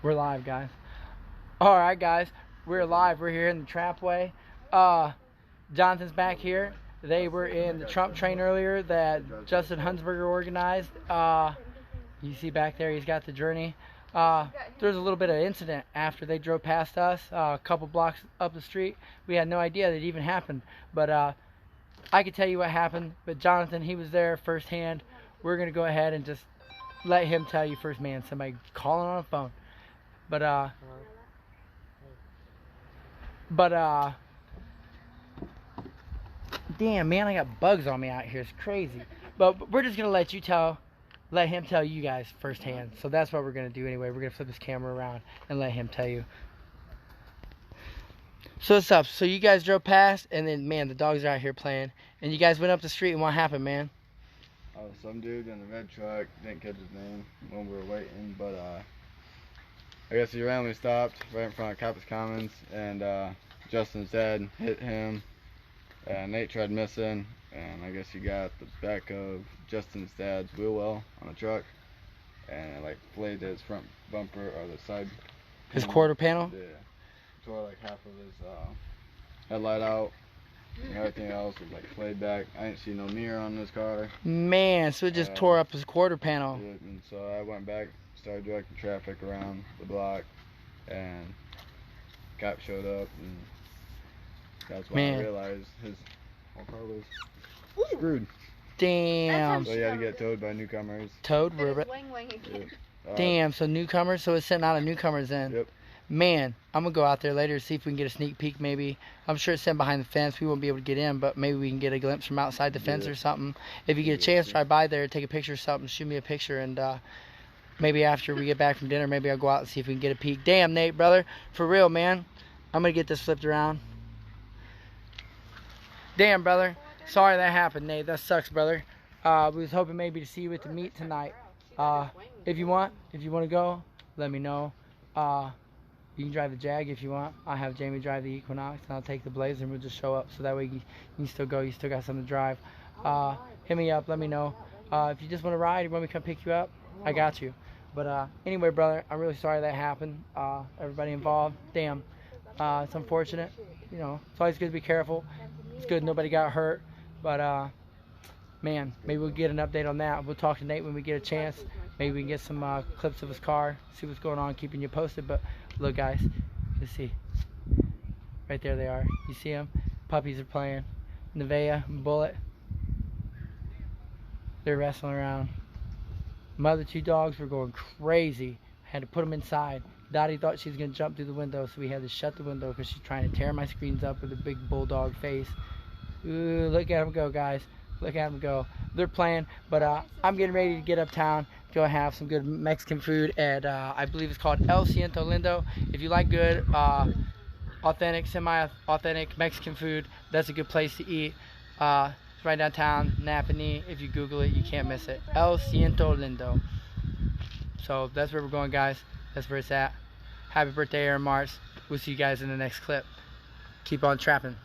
We're live, guys. Alright, guys. We're live. We're here in the Trapway. Jonathan's back here. They were in the Trump train earlier that Justin Hunsberger organized. You see back there, he's got the journey. There's a little bit of incident after they drove past us, a couple blocks up the street. We had no idea that it even happened. But I could tell you what happened. But Jonathan, he was there firsthand. We're going to go ahead and just let him tell you first, man. Somebody calling on a phone. But damn, man, I got bugs on me out here. It's crazy. But we're just gonna let him tell you guys firsthand. So that's what we're gonna do anyway. We're gonna flip this camera around and let him tell you. So what's up? So you guys drove past, and then man, the dogs are out here playing, and you guys went up the street, and what happened, man? Some dude in the red truck, didn't catch his name when we were waiting, but I guess he randomly stopped right in front of Coppice Commons, and Justin's dad hit him, and Nate tried missing, and I guess he got the back of Justin's dad's wheel well on the truck, and it like flayed his front bumper or the side. His quarter panel? Yeah. Tore like half of his headlight out, and everything else was like flayed back. I didn't see no mirror on this car. Man, so it just tore up his quarter panel. Yeah, and so I went back, started directing traffic around the block, and cop showed up, and that's when I realized his whole car was screwed. Damn. So he had to get towed by newcomers. Towed? Yep. Damn, so newcomers? So it's sitting out of newcomers then? Yep. Man, I'm going to go out there later to see if we can get a sneak peek maybe. I'm sure it's sitting behind the fence. We won't be able to get in, but maybe we can get a glimpse from outside the fence or something. If you get a chance, drive by there, take a picture or something, shoot me a picture, and maybe after we get back from dinner, maybe I'll go out and see if we can get a peek. Damn, Nate, brother. For real, man. I'm going to get this flipped around. Damn, brother. Sorry that happened, Nate. That sucks, brother. We was hoping maybe to see you at the meet tonight. If you want to go, let me know. You can drive the Jag if you want. I'll have Jamie drive the Equinox, and I'll take the Blazer, and we'll just show up. So that way you can still go. You still got something to drive. Hit me up. Let me know. If you just want to ride, you want me to come pick you up, I got you. But anyway, brother, I'm really sorry that happened. Everybody involved, damn. It's unfortunate. You know, it's always good to be careful. It's good nobody got hurt. But man, maybe we'll get an update on that. We'll talk to Nate when we get a chance. Maybe we can get some clips of his car, see what's going on, keeping you posted. But look, guys, let's see. Right there they are. You see them? Puppies are playing. Nevaeh, Bullet. They're wrestling around. My other two dogs were going crazy. Had to put them inside. Dottie thought she was going to jump through the window, so we had to shut the window because she's trying to tear my screens up with a big bulldog face. Ooh, look at them go, guys. Look at them go. They're playing, but I'm getting ready to get uptown, go have some good Mexican food at, I believe it's called El Ciento Lindo. If you like good, authentic, semi-authentic Mexican food, that's a good place to eat. It's right downtown, Napanee. If you Google it, you can't miss it. El Ciento Lindo. So that's where we're going, guys. That's where it's at. Happy birthday, Aaron Mars. We'll see you guys in the next clip. Keep on trapping.